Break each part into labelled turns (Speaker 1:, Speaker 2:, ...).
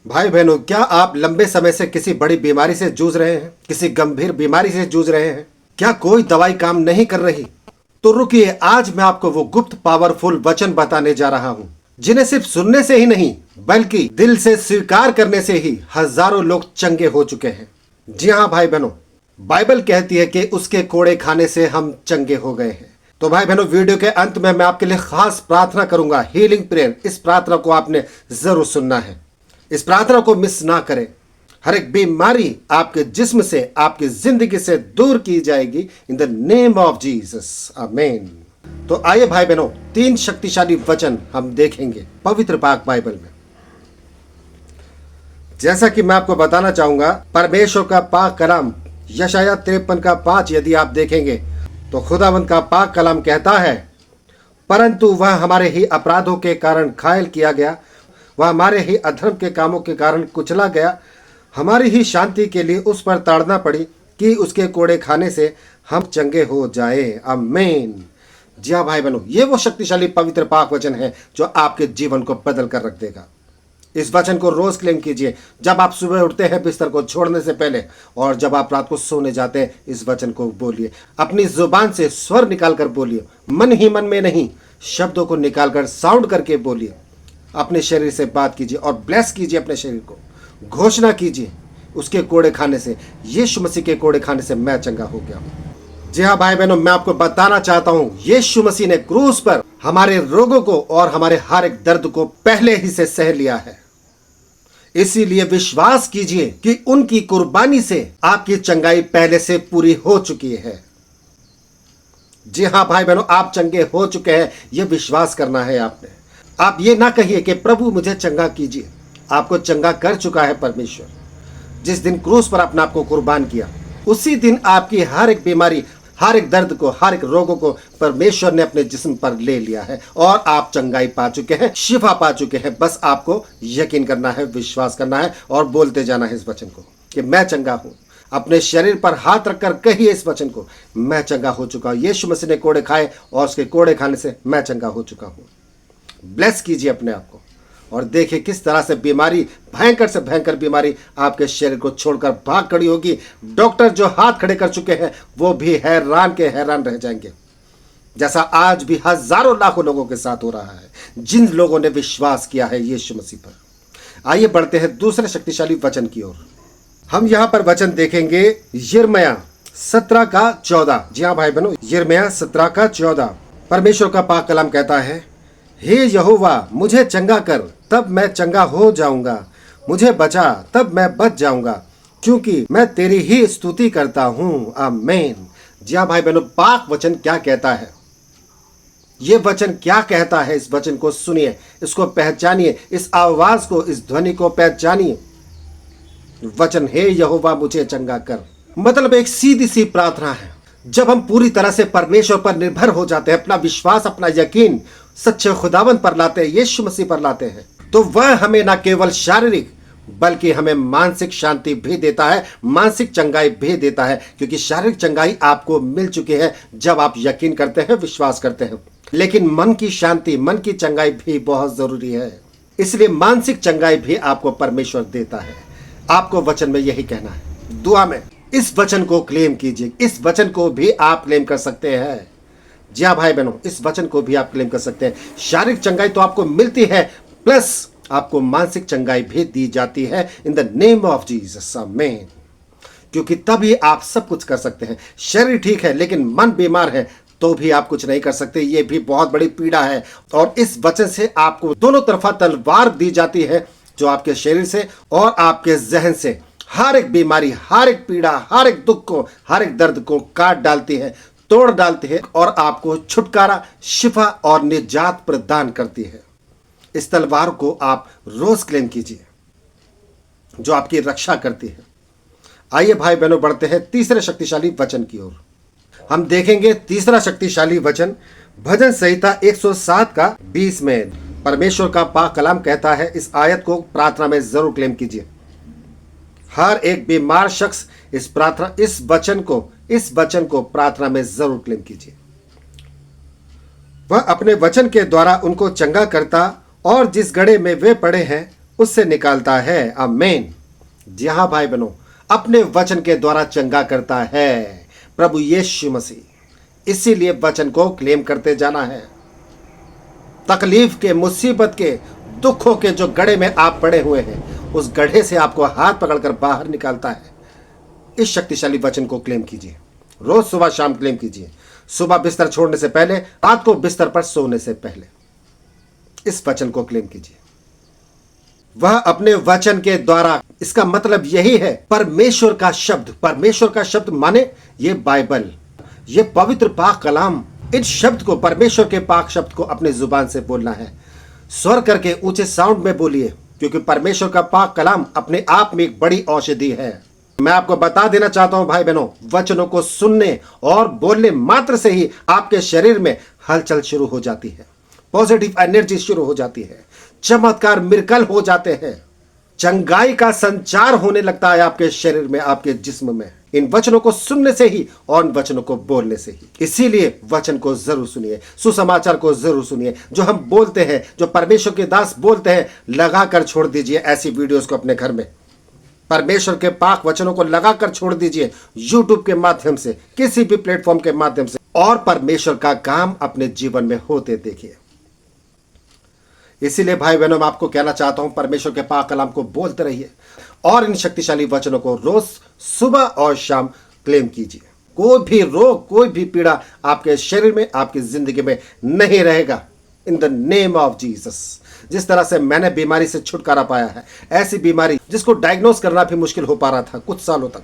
Speaker 1: भाई बहनों, क्या आप लंबे समय से किसी बड़ी बीमारी से जूझ रहे हैं? किसी गंभीर बीमारी से जूझ रहे हैं? क्या कोई दवाई काम नहीं कर रही? तो रुकिए, आज मैं आपको वो गुप्त पावरफुल वचन बताने जा रहा हूँ जिन्हें सिर्फ सुनने से ही नहीं बल्कि दिल से स्वीकार करने से ही हजारों लोग चंगे हो चुके हैं। जी हाँ भाई बहनों, बाइबल कहती है कि उसके कोड़े खाने से हम चंगे हो गए हैं। तो भाई बहनों, वीडियो के अंत में मैं आपके लिए खास प्रार्थना करूंगा, हीलिंग प्रेयर। इस प्रार्थना को आपने जरूर सुनना है। इस प्रार्थना को मिस ना करें। हर एक बीमारी आपके जिस्म से, आपकी जिंदगी से दूर की जाएगी in the name of Jesus, आमीन। तो आइए भाई बहनों, 3 शक्तिशाली वचन हम देखेंगे पवित्र पाक बाइबल में। जैसा कि मैं आपको बताना चाहूंगा, परमेश्वर का पाक कलाम यशाया 53 का 5 यदि आप देखेंगे तो खुदावंद का पाक कलाम कहता है, परंतु वह हमारे ही अपराधों के कारण घायल किया गया, वह हमारे ही अधर्म के कामों के कारण कुचला गया, हमारी ही शांति के लिए उस पर ताड़ना पड़ी कि उसके कोड़े खाने से हम चंगे हो जाए, आमीन। जी हाँ भाई बहनों, ये वो शक्तिशाली पवित्र पाक वचन है जो आपके जीवन को बदल कर रख देगा। इस वचन को रोज क्लेम कीजिए। जब आप सुबह उठते हैं बिस्तर को छोड़ने से पहले, और जब आप रात को सोने जाते हैं, इस वचन को बोलिए। अपनी जुबान से स्वर निकालकर बोलिए, मन ही मन में नहीं, शब्दों को निकालकर साउंड करके बोलिए। अपने शरीर से बात कीजिए और ब्लेस कीजिए अपने शरीर को। घोषणा कीजिए, उसके कोड़े खाने से, यीशु मसीह के कोड़े खाने से मैं चंगा हो गया हूं। जी हाँ भाई बहनों, मैं आपको बताना चाहता हूं, यीशु मसीह ने क्रूस पर हमारे रोगों को और हमारे हर एक दर्द को पहले ही से सह लिया है। इसीलिए विश्वास कीजिए कि उनकी कुर्बानी से आपकी चंगाई पहले से पूरी हो चुकी है। जी हाँ भाई बहनों, आप चंगे हो चुके हैं, यह विश्वास करना है आपने। आप ये ना कहिए कि प्रभु मुझे चंगा कीजिए। आपको चंगा कर चुका है परमेश्वर। जिस दिन क्रूस पर अपने आप को कुर्बान किया, उसी दिन आपकी हर एक बीमारी, हर एक दर्द को, हर एक रोगों को परमेश्वर ने अपने जिस्म पर ले लिया है और आप चंगाई पा चुके हैं, शिफा पा चुके हैं। बस आपको यकीन करना है, विश्वास करना है और बोलते जाना है इस वचन को कि मैं चंगा हूं। अपने शरीर पर हाथ रखकर कहिए इस वचन को, मैं चंगा हो चुका हूं। यीशु मसीह ने कोड़े खाए और उसके कोड़े खाने से मैं चंगा हो चुका हूं। ब्लेस कीजिए अपने आप को और देखिए किस तरह से बीमारी, भयंकर से भयंकर बीमारी आपके शरीर को छोड़कर भाग खड़ी होगी। डॉक्टर जो हाथ खड़े कर चुके हैं वो भी हैरान के हैरान रह जाएंगे, जैसा आज भी हजारों लाखों लोगों के साथ हो रहा है जिन लोगों ने विश्वास किया है यीशु मसीह पर। आइए बढ़ते हैं दूसरे शक्तिशाली वचन की ओर। हम यहां पर वचन देखेंगे यिर्मयाह 17 का 14। जी हाँ भाई बहनों, यिर्मयाह 17 का 14। परमेश्वर का पाक कलाम कहता है, हे यहोवा, मुझे चंगा कर तब मैं चंगा हो जाऊंगा, मुझे बचा तब मैं बच जाऊंगा, क्योंकि मैं तेरी ही स्तुति करता हूं, आमीन। जी हाँ भाई बहनों, पाक वचन क्या कहता है? ये वचन क्या कहता है? इस वचन को सुनिए, इसको पहचानिए, इस आवाज को, इस ध्वनि को पहचानिए। वचन, हे यहोवा मुझे चंगा कर, मतलब एक सीधी सी प्रार्थना है। जब हम पूरी तरह से परमेश्वर पर निर्भर हो जाते हैं, अपना विश्वास, अपना यकीन सच्चे खुदावन पर लाते हैं, यीशु मसीह पर लाते हैं, तो वह हमें न केवल शारीरिक बल्कि हमें मानसिक शांति भी देता है, मानसिक चंगाई भी देता है। क्योंकि शारीरिक चंगाई आपको मिल चुकी है जब आप यकीन करते हैं, विश्वास करते हैं, लेकिन मन की शांति, मन की चंगाई भी बहुत जरूरी है। इसलिए मानसिक चंगाई भी आपको परमेश्वर देता है। आपको वचन में यही कहना है। दुआ में इस वचन को क्लेम कीजिए। इस वचन को भी आप क्लेम कर सकते हैं। जी हाँ भाई बहनों, इस वचन को भी आप क्लेम कर सकते हैं। शारीरिक चंगाई तो आपको मिलती है, प्लस आपको मानसिक चंगाई भी दी जाती है in the name of Jesus, आमीन। क्योंकि तभी आप सब कुछ कर सकते हैं। शरीर ठीक है लेकिन मन बीमार है तो भी आप कुछ नहीं कर सकते। ये भी बहुत बड़ी पीड़ा है। और इस वचन से आपको दोनों तरफा तलवार दी जाती है, जो आपके शरीर से और आपके जहन से हर एक बीमारी, हर एक पीड़ा, हर एक दुख को, हर एक दर्द को काट डालती है, तोड़ डालती है और आपको छुटकारा, शिफा और निजात प्रदान करती है। इस तलवार को आप रोज क्लेम कीजिए, जो आपकी रक्षा करती है। आइए भाई बहनों, बढ़ते हैं तीसरे शक्तिशाली वचन की ओर। हम देखेंगे तीसरा शक्तिशाली वचन भजन संहिता 107 का 20 में। परमेश्वर का पाक कलाम कहता है, इस आयत को प्रार्थना में जरूर क्लेम कीजिए। हर एक बीमार शख्स इस वचन को प्रार्थना में जरूर क्लेम कीजिए। वह अपने वचन के द्वारा उनको चंगा करता और जिस गड्ढे में वे पड़े हैं उससे निकालता है। आमीन। जी हाँ भाई बहनों, अपने वचन के द्वारा चंगा करता है प्रभु यीशु मसीह। इसीलिए वचन को क्लेम करते जाना है। तकलीफ के, मुसीबत के, दुखों के जो गड्ढे में आप पड़े हुए हैं, उस गड्ढे से आपको हाथ पकड़कर बाहर निकालता है। इस शक्तिशाली वचन को क्लेम कीजिए। रोज सुबह शाम क्लेम कीजिए। सुबह बिस्तर छोड़ने से पहले, रात को बिस्तर पर सोने से पहले इस वचन को क्लेम कीजिए। वह अपने वचन के द्वारा, इसका मतलब यही है परमेश्वर का शब्द। परमेश्वर का शब्द माने ये बाइबल, ये पवित्र पाक कलाम। इस शब्द को, परमेश्वर के पाक शब्द को अपने जुबान से बोलना है। स्वर करके ऊंचे साउंड में बोलिए, क्योंकि परमेश्वर का पाक कलाम अपने आप में एक बड़ी औषधि है। मैं आपको बता देना चाहता हूं भाई बहनों, वचनों को सुनने और बोलने मात्र से ही आपके शरीर में हलचल शुरू हो जाती है, पॉजिटिव एनर्जी शुरू हो जाती है, चमत्कार, मिरेकल हो जाते हैं, चंगाई का संचार होने लगता है आपके शरीर में, आपके जिस्म में, इन वचनों को सुनने से ही और इन वचनों को बोलने से ही। इसीलिए वचन को जरूर सुनिए, सुसमाचार को जरूर सुनिए। जो हम बोलते हैं, जो परमेश्वर के दास बोलते हैं, लगाकर छोड़ दीजिए ऐसी वीडियोस को अपने घर में। परमेश्वर के पाक वचनों को लगाकर छोड़ दीजिए, यूट्यूब के माध्यम से, किसी भी प्लेटफॉर्म के माध्यम से, और परमेश्वर का काम अपने जीवन में होते देखिए। इसीलिए भाई बहनों, मैं आपको कहना चाहता हूं, परमेश्वर के पाक कलाम को बोलते रहिए और इन शक्तिशाली वचनों को रोज सुबह और शाम क्लेम कीजिए। कोई भी रोग, कोई भी पीड़ा आपके शरीर में, आपकी जिंदगी में नहीं रहेगा, in the name of Jesus. जिस तरह से मैंने बीमारी से छुटकारा पाया है, ऐसी बीमारी जिसको डायग्नोस करना भी मुश्किल हो पा रहा था कुछ सालों तक,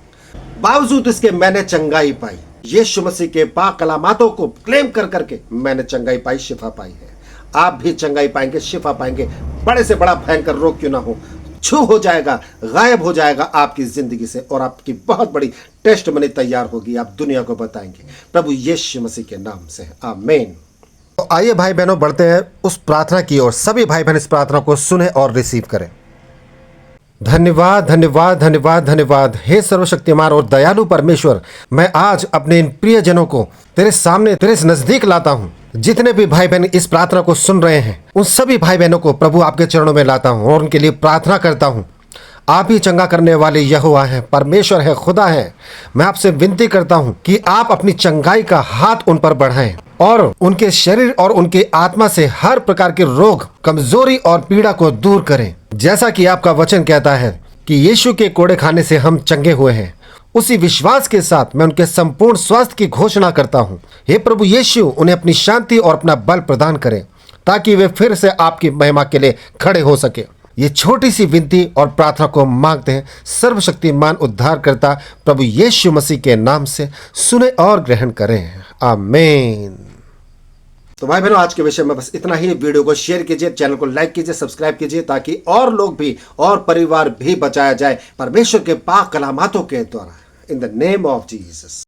Speaker 1: बावजूद इसके मैंने चंगाई पाई। यीशु मसीह के पाक कलामातों को क्लेम कर करके मैंने चंगाई पाई, शिफा पाई है। आप भी चंगाई पाएंगे, शिफा पाएंगे। बड़े से बड़ा भयंकर रोग क्यों ना हो, छू हो जाएगा, गायब हो जाएगा आपकी जिंदगी से, और आपकी बहुत बड़ी टेस्टमनी तैयार होगी। आप दुनिया को बताएंगे प्रभु यीशु मसीह के नाम से। आमीन। तो आइए भाई बहनों, बढ़ते हैं उस प्रार्थना की ओर। सभी भाई बहन इस प्रार्थना को सुने और रिसीव करें। धन्यवाद, धन्यवाद, धन्यवाद, धन्यवाद। हे सर्वशक्तिमान और दयालु परमेश्वर, मैं आज अपने इन प्रियजनों को तेरे सामने, तेरे नजदीक लाता हूँ। जितने भी भाई बहन इस प्रार्थना को सुन रहे हैं, उन सभी भाई बहनों को प्रभु आपके चरणों में लाता हूँ और उनके लिए प्रार्थना करता हूँ। आप ही चंगा करने वाले यहोवा हैं, परमेश्वर है, खुदा है। मैं आपसे विनती करता हूँ कि आप अपनी चंगाई का हाथ उन पर बढ़ाएं और उनके शरीर और उनके आत्मा से हर प्रकार के रोग, कमजोरी और पीड़ा को दूर करें। जैसा कि आपका वचन कहता है कि यीशु के कोड़े खाने से हम चंगे हुए हैं, उसी विश्वास के साथ मैं उनके संपूर्ण स्वास्थ्य की घोषणा करता हूँ। हे प्रभु यीशु, उन्हें अपनी शांति और अपना बल प्रदान करें ताकि वे फिर से आपकी महिमा के लिए खड़े हो सके। ये छोटी सी विनती और प्रार्थना को मांगते हैं सर्वशक्तिमान उद्धारकर्ता प्रभु यीशु मसीह के नाम से। सुने और ग्रहण करें। आमीन। तो भाई बहनों, आज के विषय में बस इतना ही। वीडियो को शेयर कीजिए, चैनल को लाइक कीजिए, सब्सक्राइब कीजिए, ताकि और लोग भी और परिवार भी बचाया जाए परमेश्वर के पाक कलामातों के द्वारा। In the name of Jesus.